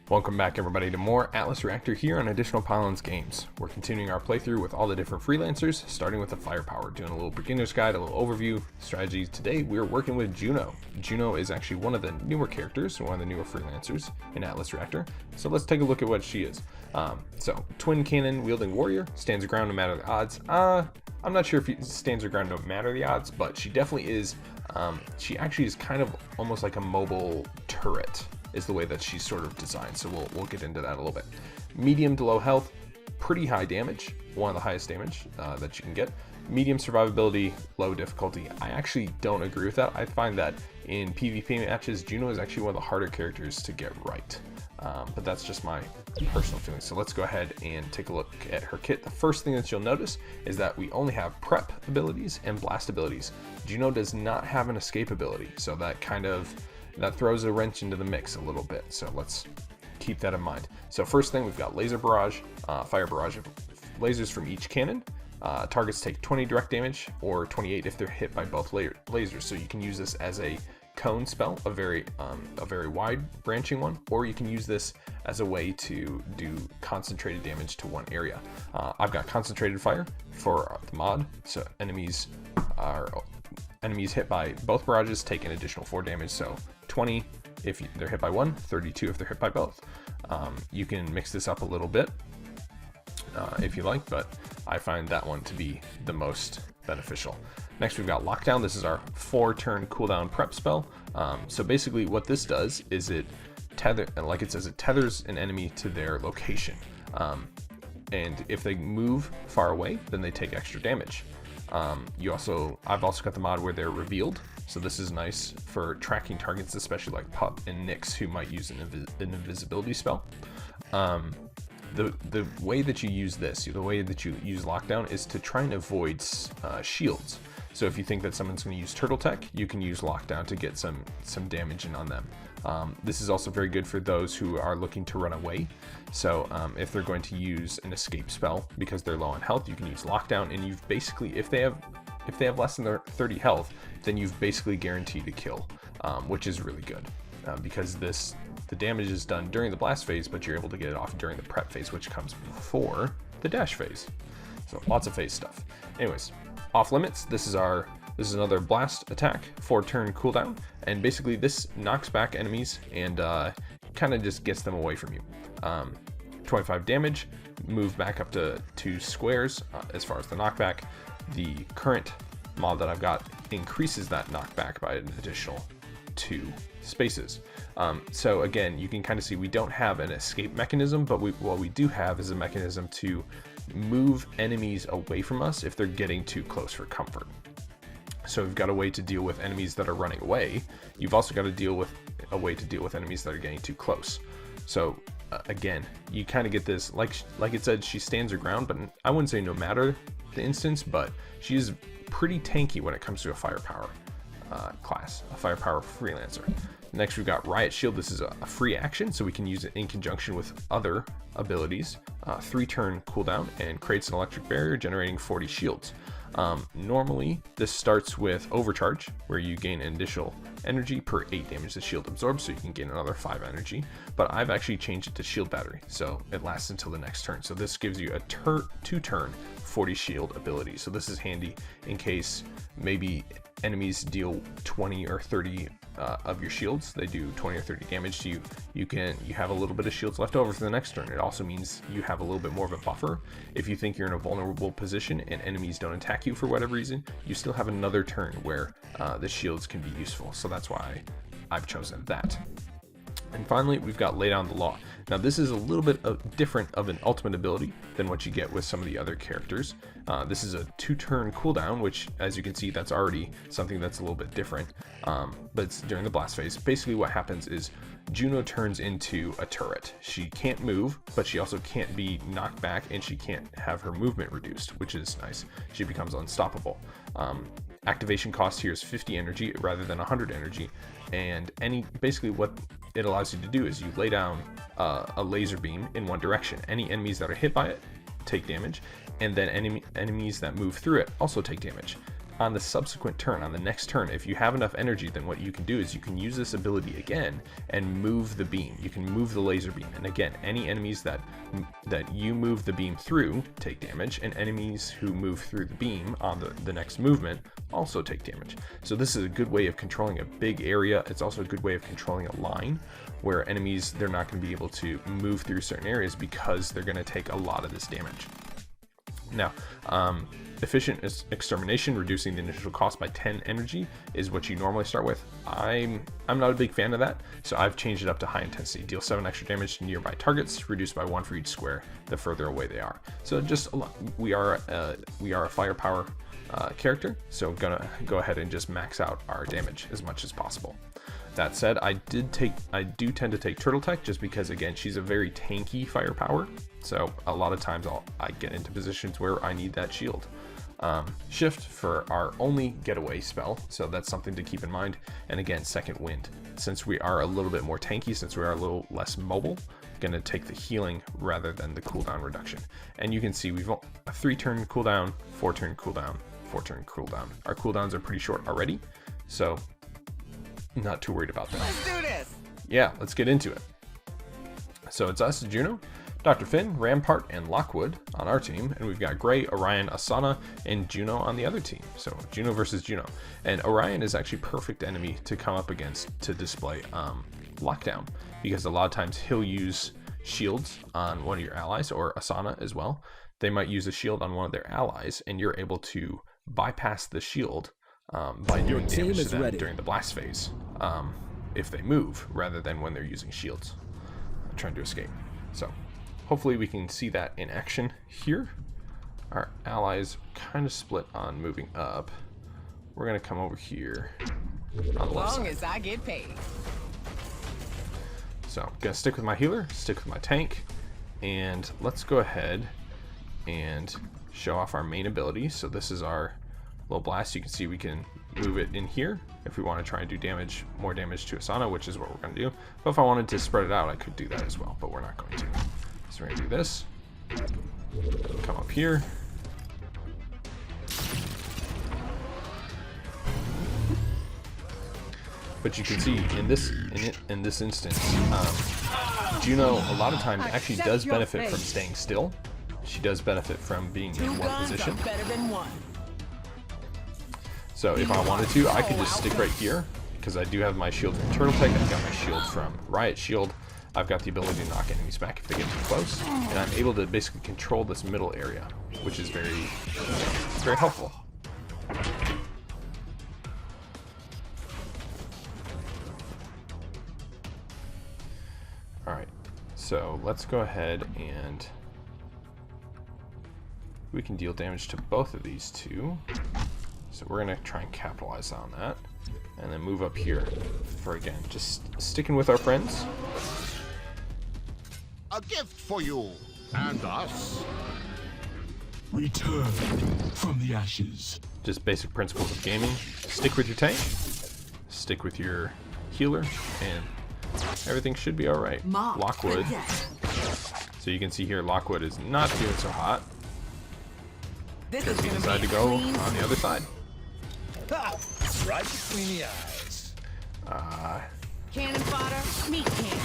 Welcome back everybody to more Atlas Reactor here on Additional Pylons Games. We're continuing our playthrough with all the different freelancers, starting with the firepower, doing a little beginner's guide, a little overview, strategies. Today we're working with Juno. Juno is actually one of the newer characters, one of the newer freelancers in Atlas Reactor. So let's take a look at what she is. So twin cannon wielding warrior, stands her ground no matter the odds. I'm not sure if it stands her ground no matter the odds, but she definitely is. She actually is kind of almost like a mobile turret is the way that she's sort of designed, so we'll get into that a little bit. Medium to low health, pretty high damage, one of the highest damage that you can get. Medium survivability, low difficulty. I actually don't agree with that. I find that in PvP matches, Juno is actually one of the harder characters to get right, but that's just my personal feeling. So let's go ahead and take a look at her kit. The first thing that you'll notice is that we only have prep abilities and blast abilities. Juno does not have an escape ability, so that throws a wrench into the mix a little bit, so let's keep that in mind. So first thing, we've got laser barrage, fire barrage of lasers from each cannon. Targets take 20 direct damage or 28 if they're hit by both lasers, so you can use this as a cone spell, a very wide branching one, or you can use this as a way to do concentrated damage to one area. I've got concentrated fire for the mod, so enemies hit by both barrages take an additional 4 damage, so 20 if they're hit by one, 32 if they're hit by both. You can mix this up a little bit if you like, but I find that one to be the most beneficial. Next we've got lockdown. This is our 4-turn cooldown prep spell. So basically what this does is it tethers an enemy to their location, and if they move far away, then they take extra damage. I've also got the mod where they're revealed, so this is nice for tracking targets, especially like Pup and Nyx, who might use an invisibility spell. The way that you use this, the way that you use lockdown, is to try and avoid shields. So if you think that someone's going to use turtle tech, you can use lockdown to get some damage in on them. This is also very good for those who are looking to run away. So if they're going to use an escape spell because they're low on health, you can use lockdown, and you've basically, if they have less than their 30 health, then you've basically guaranteed a kill, which is really good because the damage is done during the blast phase, but you're able to get it off during the prep phase, which comes before the dash phase. So lots of phase stuff. Anyways, off limits. This is another blast attack, 4-turn cooldown, and basically this knocks back enemies and kind of just gets them away from you. 25 damage, move back up to 2 squares as far as the knockback. The current mod that I've got increases that knockback by an additional 2 spaces. So again, you can kind of see we don't have an escape mechanism, but what we do have is a mechanism to move enemies away from us if they're getting too close for comfort. So we've got a way to deal with enemies that are running away. You've also got to deal with a way to deal with enemies that are getting too close. So again, you kind of get this, like it said, she stands her ground, but I wouldn't say no matter the instance, but she is pretty tanky when it comes to a firepower class, a firepower freelancer. Next we've got Riot Shield. This is a free action, so we can use it in conjunction with other abilities. 3-turn cooldown and creates an electric barrier generating 40 shields. Normally this starts with Overcharge, where you gain an additional energy per 8 damage the shield absorbs, so you can gain another 5 energy, but I've actually changed it to Shield Battery, so it lasts until the next turn. So this gives you a 2-turn 40 shield ability, so this is handy in case maybe enemies deal 20 or 30 of your shields. They do 20 or 30 damage to you. You have a little bit of shields left over for the next turn. It also means you have a little bit more of a buffer. If you think you're in a vulnerable position and enemies don't attack you for whatever reason, you still have another turn where the shields can be useful. So that's why I've chosen that. And finally, we've got Lay Down the Law. Now this is a little bit different of an ultimate ability than what you get with some of the other characters. This is a 2-turn cooldown, which, as you can see, that's already something that's a little bit different, but it's during the blast phase. Basically what happens is Juno turns into a turret. She can't move, but she also can't be knocked back, and she can't have her movement reduced, which is nice. She becomes unstoppable. Activation cost here is 50 energy rather than 100 energy, and basically what it allows you to do is you lay down a laser beam in one direction. Any enemies that are hit by it take damage, and then enemies that move through it also take damage. on the subsequent turn, on the next turn, if you have enough energy, then what you can do is you can use this ability again and move the beam. You can move the laser beam, and again, any enemies that you move the beam through take damage, and enemies who move through the beam on the next movement also take damage. So this is a good way of controlling a big area. It's also a good way of controlling a line where enemies, they're not going to be able to move through certain areas because they're going to take a lot of this damage. Now, efficient extermination, reducing the initial cost by 10 energy, is what you normally start with. I'm not a big fan of that, so I've changed it up to high intensity. Deal 7 extra damage to nearby targets, reduced by 1 for each square the further away they are. So just we are a firepower character, so gonna go ahead and just max out our damage as much as possible. That said, I do tend to take Turtle Tech just because, again, she's a very tanky firepower. So a lot of times I get into positions where I need that shield. Shift for our only getaway spell, so that's something to keep in mind. And again, Second Wind. Since we are a little bit more tanky, since we are a little less mobile, going to take the healing rather than the cooldown reduction. And you can see we've a 3-turn cooldown, 4-turn cooldown, 4-turn cooldown. Our cooldowns are pretty short already, so not too worried about that. Let's do this. Yeah, let's get into it. So it's us, Juno, Dr. Finn, Rampart, and Lockwood on our team, and we've got Gray, Orion, Asana, and Juno on the other team. So Juno versus Juno. And Orion is actually perfect enemy to come up against to display lockdown, because a lot of times he'll use shields on one of your allies, or Asana as well. They might use a shield on one of their allies, and you're able to bypass the shield by doing damage to them during the blast phase if they move, rather than when they're using shields trying to escape. So hopefully we can see that in action here. Our allies kind of split on moving up. We're gonna come over here on the left side. As I get paid. So I'm gonna stick with my healer, stick with my tank, and let's go ahead and show off our main ability. So this is our little blast. You can see we can move it in here if we want to try and do more damage to Asana, which is what we're going to do. But if I wanted to spread it out, I could do that as well, but we're not going to. So we're going to do this. Come up here. But you can see in this instance, Juno a lot of times actually does benefit from staying still. She does benefit from being in one position. So if I wanted to, I could just stick right here, because I do have my shield from Turtle Tech, I've got my shield from Riot Shield, I've got the ability to knock enemies back if they get too close, and I'm able to basically control this middle area, which is very, very helpful. Alright, so let's go ahead and we can deal damage to both of these two. So we're going to try and capitalize on that, and then move up here for, again, just sticking with our friends. A gift for you and us. Return from the ashes. Just basic principles of gaming. Stick with your tank, stick with your healer, and everything should be alright. Lockwood. So you can see here, Lockwood is not doing so hot, because he decided to go on the other side. Right between the eyes. Cannon fodder, meat can.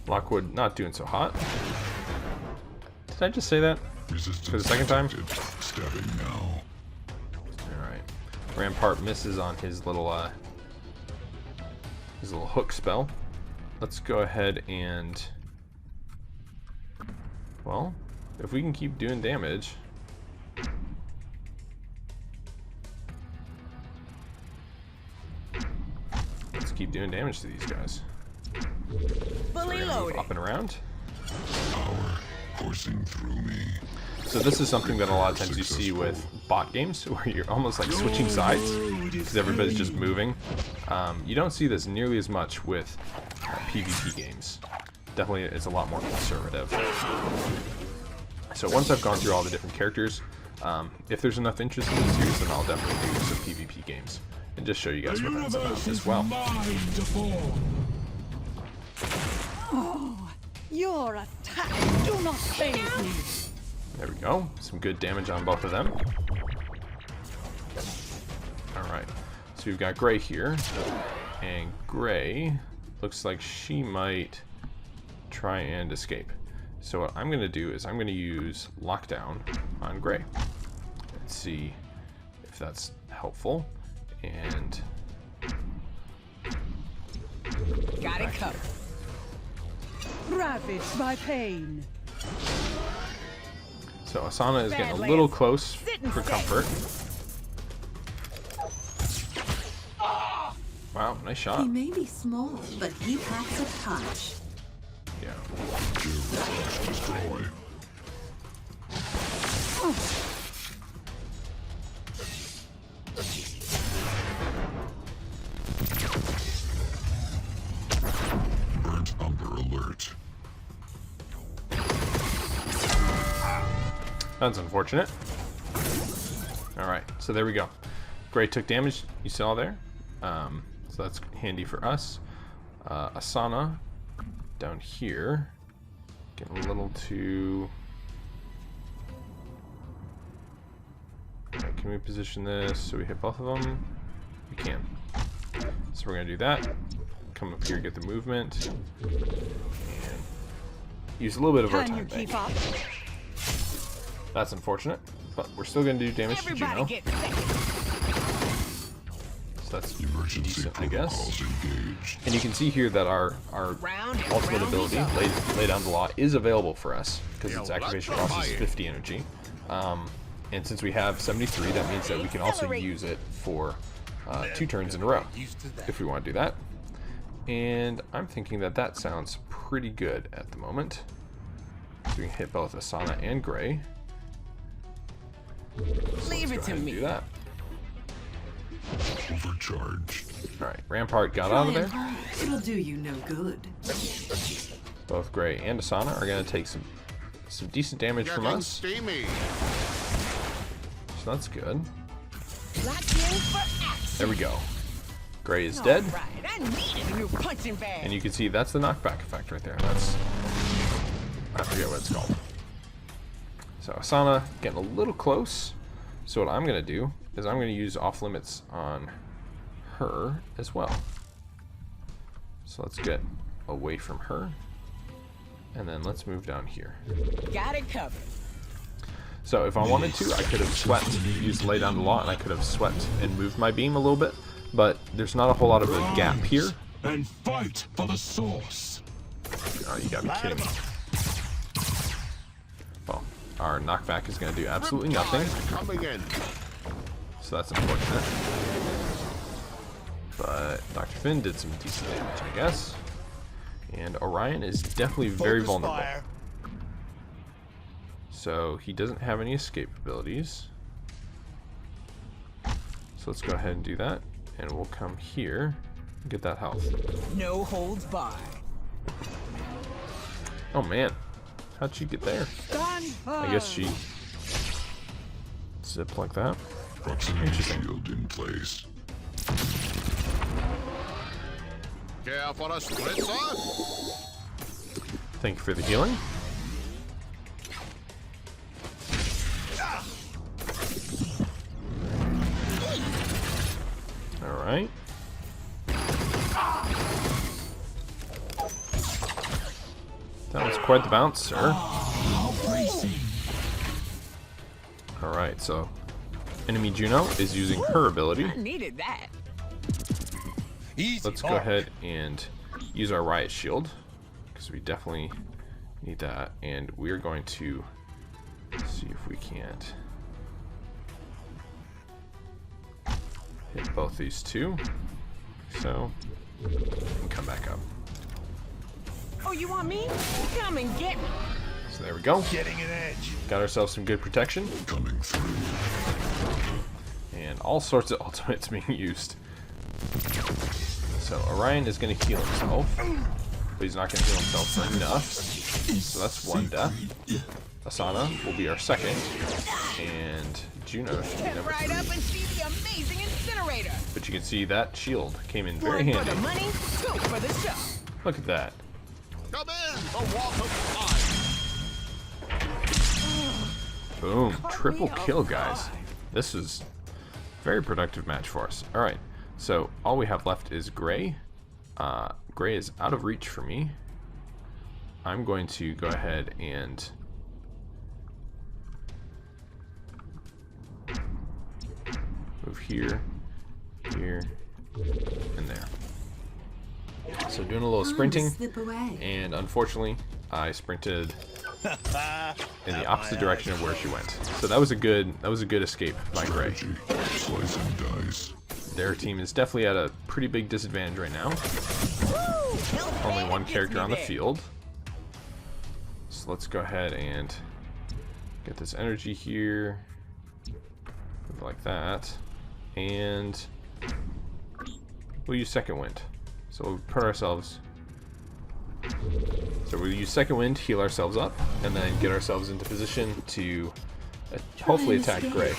Lockwood not doing so hot. Did I just say that for the second time? Stabbing now. Alright. Rampart misses on his little hook spell. Let's go ahead and, well, if we can keep doing damage. Keep doing damage to these guys. Fully loaded. Up and around. Power coursing through me. So this is something that a lot of times you see with bot games, where you're almost like switching sides because everybody's just moving. You don't see this nearly as much with PvP games. Definitely, it's a lot more conservative. So once I've gone through all the different characters, if there's enough interest in the series, then I'll definitely do some PvP games and just show you guys what that's about as well. Oh, your attack do not faze me. There we go. Some good damage on both of them. So we've got Gray here, and Gray looks like she might try and escape. So what I'm going to do is I'm going to use Lockdown on Gray. Let's see if that's helpful. And Got it covered. Ravaged by pain. so Asana is getting a little close for comfort. Wow, nice He shot. may be small, but he packs a punch. Yeah. Destroy. Burnt umber alert. That's unfortunate. Alright, so there we go. Gray took damage, you saw there. So that's handy for us. Asana down here. Getting a little too... Alright, can we position this so we hit both of them? We can. So we're going to do that. Come up here, get the movement. And use a little bit of our Can time you keep bank. up? That's unfortunate, but we're still going to do damage to Everybody Juno. get set. So that's Emergency decent, I guess. protocols engaged. And you can see here that our Round and ultimate round we ability, go. lay down the law, is available for us because its Yeah, activation let's cost is try it. 50 energy. And since we have 73, that means that we can also use it for 2 turns in a row if we want to do that. And I'm thinking that that sounds pretty good at the moment. So we can hit both Asana and Gray. Leave it Go to ahead and me. do that. Overcharge. Alright, Rampart got out of there. It'll do you no good. Both Gray and Asana are going to take some decent damage from Getting us. steamy. So that's good. Locked in for action. There we go. Gray is dead. All right, I needed a new punching bag. And you can see that's the knockback effect right there. That's... I forget what it's called. So Asana getting a little close. So what I'm going to do is I'm going to use off limits on her as well. So let's get away from her. And then let's move down here. Got it covered. So if I wanted to, I could have swept, used lay down the law, and I could have swept and moved my beam a little bit. But there's not a whole lot of a gap here. And fight for the source. Oh, you gotta be kidding me. Well, our knockback is gonna do absolutely nothing. Riptide coming in. So that's unfortunate. But Dr. Finn did some decent damage, I guess. And Orion is definitely very Focus vulnerable. fire. So he doesn't have any escape abilities. So let's go ahead and do that. And we'll come here and get that health. No holds barred. Oh man, how'd she get there? Stand firm. I guess she zipped like that. Proximity Interesting. shield in place. Care for a spritzer? Thank you for the healing. Alright. That was quite the bounce, sir. Alright, so enemy Juno is using her ability. I needed that. Easy Let's go mark. ahead and use our riot shield because we definitely need that, and we're going to see if we can't hit both these two. So and come back up. Oh, you want me? Come and get me. So there we go. Getting an edge. Got ourselves some good protection, Coming through. and all sorts of ultimates being used. So Orion is going to heal himself, but he's not going to heal himself for enough. So that's one death. Asana will be our second, and Juno should be Step number right 3. up and see the amazing incinerator. But you can see that shield came in very One for the handy. money, two for the show. Look at that. Come in, the walk of fire. Boom. Triple kill, guys. This is a very productive match for us. Alright, So all we have left is Gray. Gray is out of reach for me. I'm going to go ahead and move here, here, and there. So doing a little sprinting, Slip away. and unfortunately I sprinted in the opposite direction of where she went. So that was a good escape by Gray. Slice and dice. Their team is definitely at a pretty big disadvantage right now. Only one character on the field. So let's go ahead and get this energy here. Move like that. And we'll use second wind. So we'll put ourselves... So we'll use second wind, heal ourselves up, and then get ourselves into position to hopefully attack Gray.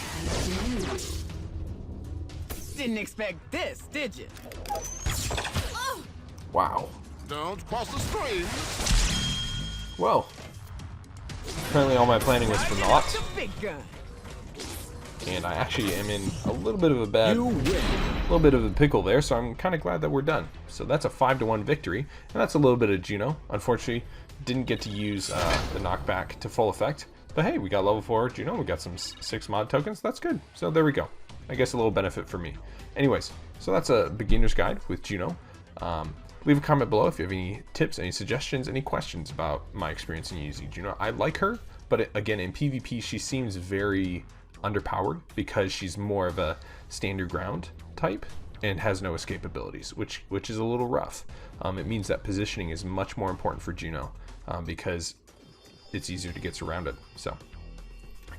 Didn't expect this, did you? Wow. Don't cross the stream. Well, apparently all my planning was for naught, The big gun. and I actually am in a little bit of a pickle there, so I'm kind of glad that we're done. So that's a 5-1 victory, and that's a little bit of Juno. Unfortunately, didn't get to use the knockback to full effect, but hey, we got level 4 Juno, we got some 6 mod tokens, that's good. So there we go. I guess a little benefit for me. Anyways, so that's a beginner's guide with Juno. Leave a comment below if you have any tips, any suggestions, any questions about my experience in using Juno. I like her, but again, in PvP, she seems very underpowered because she's more of a stand your ground type and has no escape abilities, which is a little rough. It means that positioning is much more important for Juno because it's easier to get surrounded. So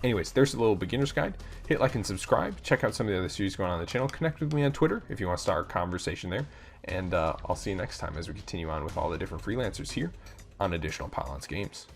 anyways, there's a little beginner's guide. Hit like and subscribe. Check out some of the other series going on the channel. Connect with me on Twitter if you want to start a conversation there. And I'll see you next time as we continue on with all the different freelancers here on additional Pylons Games.